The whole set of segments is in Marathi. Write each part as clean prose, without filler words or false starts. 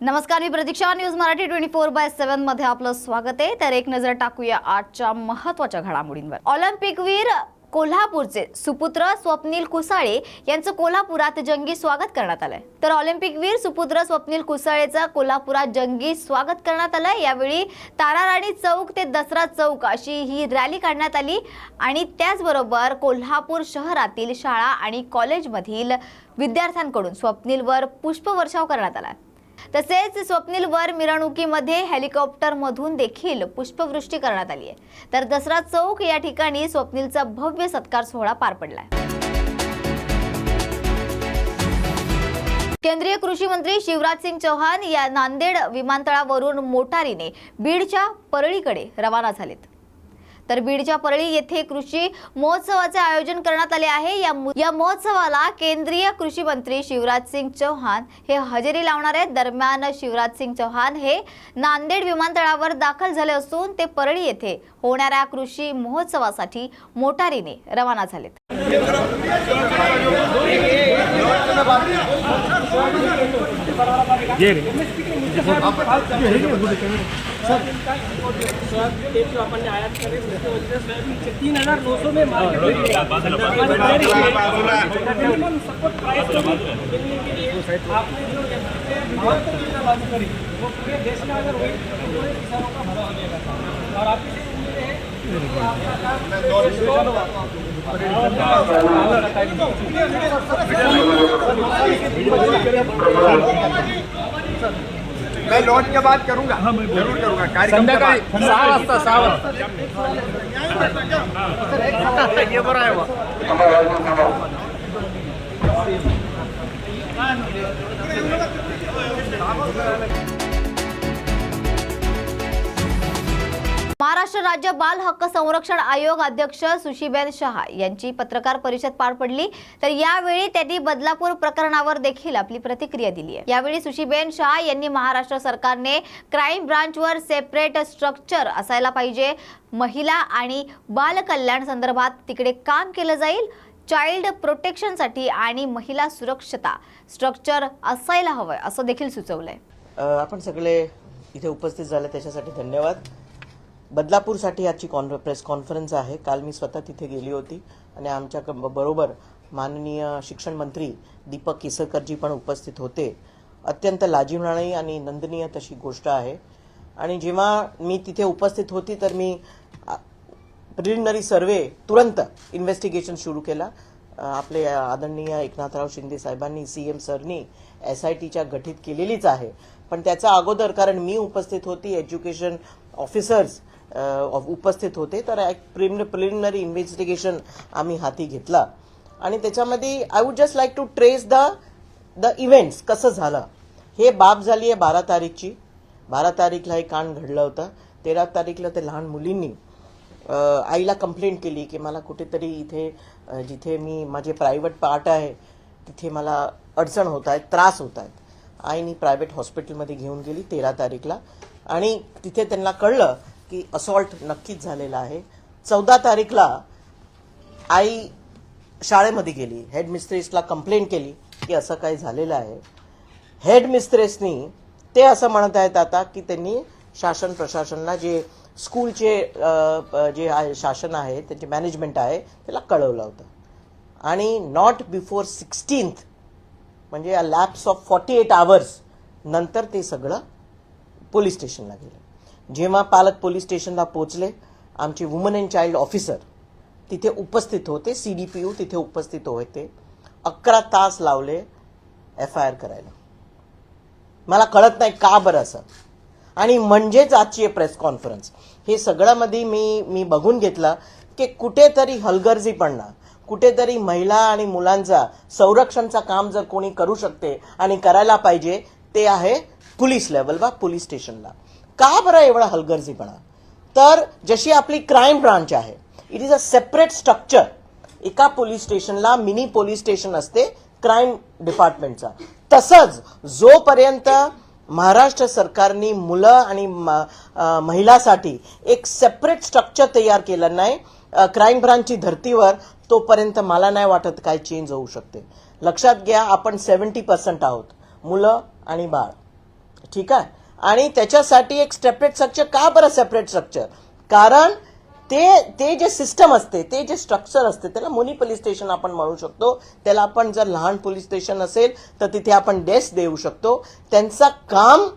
नमस्कार, मी प्रतीक्षा. न्यूज मराठी 24/7 मध्ये आपलं स्वागत आहे. तर एक नजर टाकूया आजच्या महत्त्वाच्या घडामोडींवर. ऑलिम्पिकवीर कोल्हापूरचे सुपुत्र स्वप्नील कुसाळे यांचं कोल्हापुरात जंगी स्वागत करण्यात आलंय. तर ऑलिम्पिकवीर सुपुत्र स्वप्नील कुसाळेचं कोल्हापुरात जंगी स्वागत करण्यात आलंय. यावेळी ताराराणी चौक ते दसरा चौक अशी ही रॅली काढण्यात आली आणि त्याचबरोबर कोल्हापूर शहरातील शाळा आणि कॉलेजमधील विद्यार्थ्यांकडून स्वप्नीलवर पुष्पवर्षाव करण्यात आला. तसेच स्वप्नीलवर मिरवणुकीमध्ये हेलिकॉप्टरमधून देखील पुष्पवृष्टी करण्यात आली आहे. तर दसरा चौक या ठिकाणी स्वप्नीलचा भव्य सत्कार सोहळा पार पडलाय. केंद्रीय कृषी मंत्री शिवराज सिंग चौहान या नांदेड विमानतळावरून मोटारीने बीडच्या परळीकडे रवाना झालेत. तर बीडच्या परळी येथे कृषी महोत्सवाचे आयोजन करण्यात आले आहे. या महोत्सवाला केंद्रीय कृषी मंत्री शिवराज सिंग चौहान हे हजेरी लावणार आहेत. दरम्यान शिवराज सिंग चौहान हे नांदेड विमानतळावर दाखल झाले असून ते परळी येथे होणाऱ्या कृषी महोत्सवासाठी मोटारीने रवाना झालेत. अपन आयात करें उसकी वजह से 3,900 में मार्केट सपोर्ट प्राइस मिलने के लिए आपने जो बात करी वो पूरे देश में अगर हुई तो पूरे किसानों का भला हो जाएगा. और आपकी उम्मीद है कि आपका मैं लॉन्च के बाद करूंगा. जरूर करूंगा. कार्यक्रम के बाद 6 वाजता ये बरं आहे. महाराष्ट्र राज्य बाल हक्क संरक्षण आयोग अध्यक्ष सुशीबेन शहा यांची पत्रकार परिषद पार पडली. तर यावेळी त्यांनी बदलापूर प्रकरणावर देखील आपली प्रतिक्रिया दिली आहे. यावेळी सुशीबेन शहा यांनी महाराष्ट्र सरकारने क्राईम ब्रांचवर सेपरेट स्ट्रक्चर असायला पाहिजे. महिला आणि बाल कल्याण संदर्भात तिकडे काम केलं जाईल. चाइल्ड प्रोटेक्शनसाठी आणि महिला सुरक्षता स्ट्रक्चर असायला हवंय असं देखील सुचवलंय. आपण सगळे इथे उपस्थित झाले त्याच्यासाठी धन्यवाद. बदलापूरसाठी आजची प्रेस कॉन्फरन्स आहे. काल मी स्वतः तिथे गेली होती आणि आमच्या बरोबर माननीय शिक्षण मंत्री दीपक केसरकरजी पण उपस्थित होते. अत्यंत लाजिरवाणी आणि नंदनीय तशी गोष्ट आहे. आणि जेव्हा मी तिथे उपस्थित होती तर मी प्रिलिमिनरी सर्वे तुरंत इन्व्हेस्टिगेशन सुरू केला. आपले आदरणीय एकनाथराव शिंदे साहेबांनी सीएम सरनी SITच्या गठीत केलेलीच आहे. पण त्याचा अगोदर कारण मी उपस्थित होती, एज्युकेशन ऑफिसर्स उपस्थित होते, तर एक प्रिलिमिनरी इन्व्हेस्टिगेशन आम्ही हाती घेतला. आणि त्याच्यामध्ये I would just like to trace the events कसं झालं. हे बाब झाली आहे 12 तारीखची. 12 तारीखला हे कांड घडलं होतं. 13 तारीखला ते लहान मुलींनी आईला कंप्लेंट केली की मला कुठेतरी इथे जिथे मी माझे प्रायव्हेट पार्ट आहे तिथे मला अडचण होत आहेत, त्रास होत आहेत. आईनी प्रायव्हेट हॉस्पिटलमध्ये घेऊन गेली 13 तारीखला आणि तिथे त्यांना कळलं की असॉल्ट नक्कीच झालेला आहे. 14 तारीखला आई शाळेमध्ये गेली. हेडमिस्ट्रेसला कंप्लेंट केली की असं काही झालेलं आहे. हेडमिस्ट्रेसनी ते असं म्हणत आहेत आता की त्यांनी शासन प्रशासनला जे स्कूलचे जे शासन आहे त्यांचे मॅनेजमेंट आहे त्याला कळवलं होतं. आणि नॉट बिफोर 16th म्हणजे अ लॅप्स ऑफ 48 hours नंतर ते सगळं पोलीस स्टेशनला गेलं. जेव्हा पालक पोलीस स्टेशनला पोहोचले, आमचे वुमन अँड चाइल्ड ऑफिसर तिथे उपस्थित होते, CDPO तिथे उपस्थित होते. 11 तास लावले FIR करायला. मला कळत नाही का बरं असं. आणि म्हणजेच आजची प्रेस कॉन्फरन्स हे सगळ्यामध्ये मी बघून घेतलं की कुठेतरी हलगर्जीपणा, कुठेतरी महिला आणि मुलांचा संरक्षणचं काम जर कोणी करू शकते आणि करायला पाहिजे ते आहे पोलीस लेवल वा पोलीस स्टेशनला. का बरं एवढा हलगर्जीपणा. तर जशी आपली क्राईम ब्रांच आहे, it is a separate structure. एका पोलीस स्टेशनला मिनी पोलीस स्टेशन असते क्राईम डिपार्टमेंटचा. तसंच जोपर्यंत महाराष्ट्र सरकारने मुलं आणि महिलासाठी एक सेपरेट स्ट्रक्चर तयार केलं नाही क्राईम ब्रांचची धर्तीवर, तोपर्यंत मला नाही वाटत काय चेंज होऊ शकते. लक्षात घ्या, आपण 70% आहोत मुलं आणि बाळ. ठीक आहे. आणि त्याच्यासाठी एक सेपरेट स्ट्रक्चर. का बरं सेपरेट स्ट्रक्चर? कारण ते जे सिस्टम असते, ते जे स्ट्रक्चर असते, त्याला मुनी पोलीस स्टेशन आपण म्हणू शकतो. त्याला आपण जर लहान पोलीस स्टेशन असेल तर तिथे आपण डेस्क देऊ शकतो. त्यांचं काम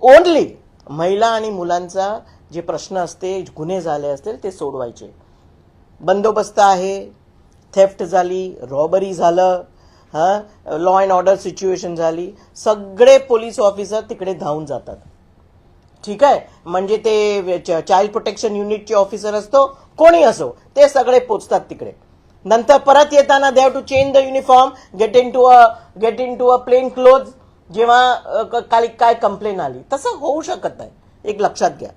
ओनली महिला आणि मुलांचा जे प्रश्न असते, गुन्हे झाले असतील ते सोडवायचे. बंदोबस्त आहे, थेफ्ट झाली, रॉबरी झालं, लॉ अँड ऑर्डर सिच्युएशन झाली, सगळे पोलीस ऑफिसर तिकडे धावून जातात. ठीक आहे. म्हणजे ते चाइल्ड प्रोटेक्शन युनिटचे ऑफिसर असतो, कोणी असो, ते सगळे पोचतात तिकडे. नंतर परत येताना they have to change the uniform, get into a plain cloth. जेव्हा काय कंप्लेन आली, तसं होऊ शकत नाही. एक लक्षात घ्या.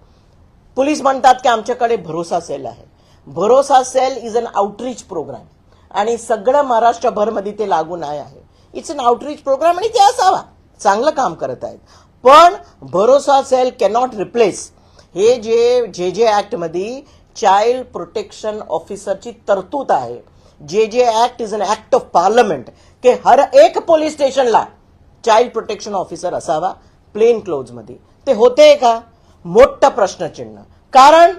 पोलीस म्हणतात की आमच्याकडे भरोसा सेल आहे. Bharosa cell is an outreach program आणि सगळं महाराष्ट्रभरमध्ये ते लागू नाही आहे. इट्स अन आउटरीच प्रोग्राम आणि ते असावा. चांगलं काम करत आहेत. पण भरोसा सेल कॅनॉट रिप्लेस हे जे ऍक्टमध्ये चाइल्ड प्रोटेक्शन ऑफिसरची तरतूद आहे. जे act is an act of parliament की हर एक पोलीस स्टेशनला चाइल्ड प्रोटेक्शन ऑफिसर असावा प्लेन क्लोज मध्ये. ते होते का? मोठं प्रश्नचिन्ह. कारण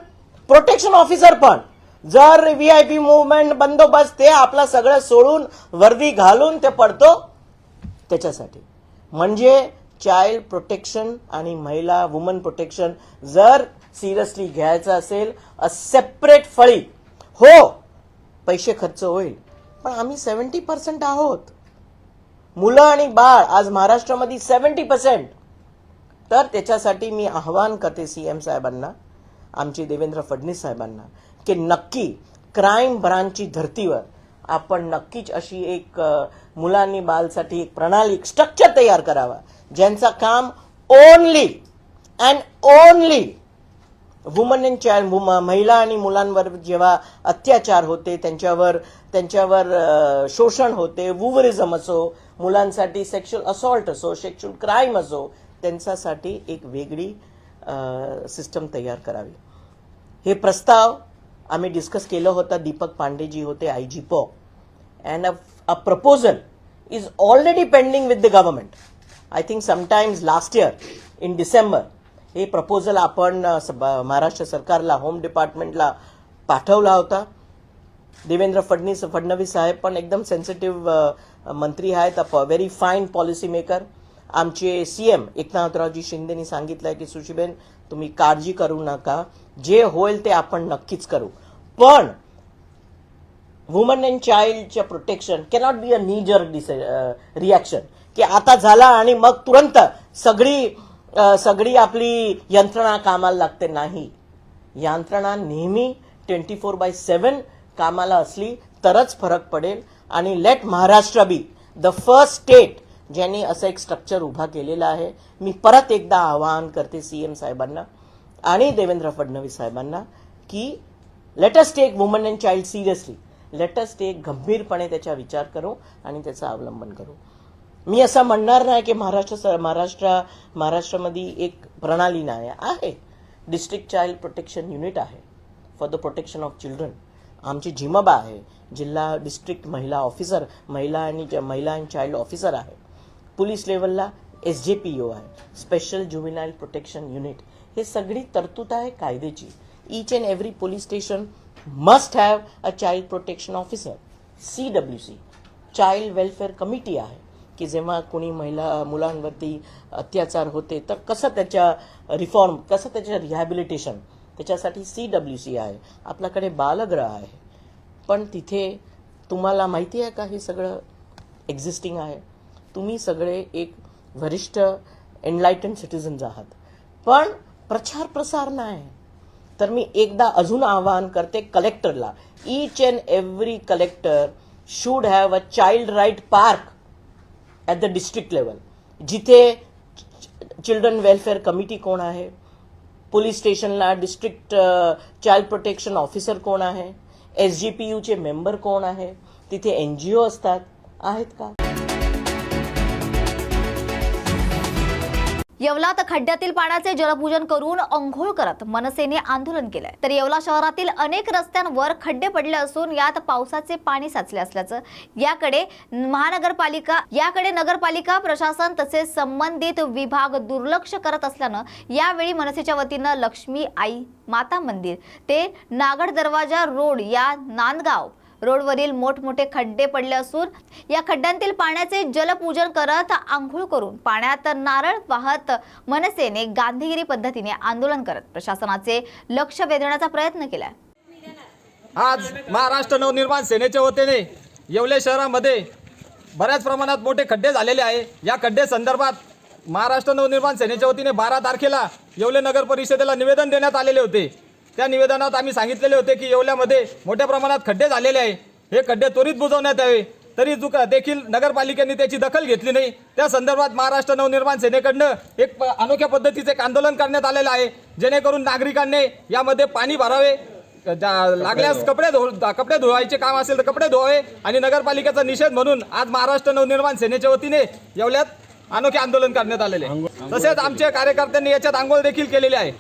प्रोटेक्शन ऑफिसर पण जर व्हीआयपी मुवमेंट बंदोबस्त ते आपला सगळं सोडून वर्दी घालून ते पडतो त्याच्यासाठी. म्हणजे चाइल्ड प्रोटेक्शन आणि महिला वुमन प्रोटेक्शन जर सिरियसली घ्यायचं असेल, अ सेपरेट फळी. हो, पैसे खर्च होईल, पण आम्ही 70% आहोत. मुलं आणि बाळ आज महाराष्ट्रामध्ये 70%. तर त्याच्यासाठी मी आव्हान करते सीएम साहेबांना, आमचे देवेंद्र फडणवीस साहेबांना, की नक्की क्राईम ब्रांचची धर्तीवर आपण नक्कीच अशी एक मुलांनी बालसाठी एक प्रणाली, एक स्ट्रक्चर तयार करावा, ज्यांचं काम only and only woman and child, महिला आणि मुलांवर जेव्हा अत्याचार होते, त्यांच्यावर शोषण होते, वुवरिझम असो, मुलांसाठी सेक्शुअल असॉल्ट असो, सेक्शुअल क्राईम असो, त्यांच्यासाठी एक वेगळी सिस्टम तयार करावी. हे प्रस्ताव आम्ही डिस्कस केलं होतं. दीपक पांडेजी होते आयजी पॉ. And a proposal is already pending with the government. I think sometimes last year in December हे प्रपोजल आपण महाराष्ट्र सरकारला, होम डिपार्टमेंटला पाठवला होता. देवेंद्र फडणवीस साहेब पण एकदम सेन्सिटिव्ह मंत्री आहेत, व्हेरी फाईन पॉलिसी मेकर. आमचे सीएम एकनाथरावजी शिंदेनी सांगितलंय की सुशीबेन तुम्ही काळजी करू नका, जे होईल ते आपण नक्कीच करू. पण वुमन अँड चाइल्डच्या protection cannot be a knee-jerk reaction की आता झाला आणि मग तुरंत सगळी आपली यंत्रणा कामाला लागते. नाही, यंत्रणा नेहमी 24/7 कामाला असली तरच फरक पडेल. आणि let Maharashtra be the first state ज्यांनी असं एक स्ट्रक्चर उभा केलेला आहे. मी परत एकदा आवाहन करते सीएम साहेबांना आणि देवेंद्र फडणवीस साहेबांना की let us take woman and child seriously. Let us take गंभीरपणे त्याचा विचार करू आणि त्याचं अवलंबन करू. मी असं म्हणणार नाही की महाराष्ट्रामध्ये एक प्रणाली नाही आहे. डिस्ट्रिक्ट चाइल्ड प्रोटेक्शन युनिट आहे for the protection of children. आमची जिमबा आहे, जिल्हा डिस्ट्रिक्ट महिला ऑफिसर, महिला अँड चाइल्ड ऑफिसर आहे. पोलीस लेवलला SJPO आहे, स्पेशल ज्युव्हेनाइल प्रोटेक्शन युनिट. हे सगळी तरतूद आहे कायद्याची. Each and every police station must have a child protection officer. CWC child welfare committee आहे की जेव्हा कोणी मुलांवरती अत्याचार होते तर कसं त्याच्या रिफॉर्म, कसं त्याच्या रिहॅबिलिटेशन, त्याच्यासाठी CWC आहे. आपल्याकडे बालगृह आहे, पण तिथे तुम्हाला माहिती आहे का हे सगळं एक्झिस्टिंग आहे. तुम्ही सगळे एक वरिष्ठ एनलाइटन सिटीजन्स आहात, पण प्रचार प्रसार नाही. तर मी एकदा अजून आवाहन करते कलेक्टरला, each and every collector should have a child right park at the district level, जिथे चिल्ड्रन वेलफेअर कमिटी कोण आहे, पोलीस स्टेशनला डिस्ट्रिक्ट चाइल्ड प्रोटेक्शन ऑफिसर कोण आहे, SJPUचे मेंबर कोण आहे, तिथे NGO असतात, आहेत का? येवलात खड्ड्यातील पाण्याचे जलपूजन करून अंघोळ करत मनसेने आंदोलन केलंय. तर येवला शहरातील अनेक रस्त्यांवर खड्डे पडले असून यात पावसाचे पाणी साचले असल्याचं याकडे नगरपालिका प्रशासन तसेच संबंधित विभाग दुर्लक्ष करत असल्यानं यावेळी मनसेच्या वतीनं लक्ष्मी आई माता मंदिर ते नागड दरवाजा रोड या नांदगाव रोडवरील मोठमोठे खड्डे पडले असून या खड्ड्यांतील पाण्याचे जलपूजन करत आंघोळ करून पाण्यात नारळ वाहत मनसेने गांधीगिरी पद्धतीने आंदोलन करत प्रशासनाचे लक्ष वेधण्याचा प्रयत्न केलाय. आज महाराष्ट्र नवनिर्माण सेनेच्या वतीने येवले शहरामध्ये बऱ्याच प्रमाणात मोठे खड्डे झालेले आहे. या खड्डे संदर्भात महाराष्ट्र नवनिर्माण सेनेच्या वतीने 12 तारखेला येवले नगर परिषदेला निवेदन देण्यात आलेले होते. त्या निवेदनात आम्ही सांगितलेले होते की येवल्यामध्ये मोठ्या प्रमाणात खड्डे झालेले आहे, हे खड्डे त्वरित बुजवण्यात यावे. तरी देखील नगरपालिकेने त्याची दखल घेतली नाही. त्या संदर्भात महाराष्ट्र नवनिर्माण सेनेकडनं एक अनोख्या पद्धतीचे एक आंदोलन करण्यात आलेलं आहे, जेणेकरून नागरिकांनी यामध्ये पाणी भरावे, लागल्यास कपडे धुवायचे काम असेल तर कपडे धुवावे आणि नगरपालिकेचा निषेध म्हणून आज महाराष्ट्र नवनिर्माण सेनेच्या वतीने येवल्यात अनोखे आंदोलन करण्यात आलेले आहे. तसेच आमच्या कार्यकर्त्यांनी याच्यात आंघोळ देखील केलेली आहे.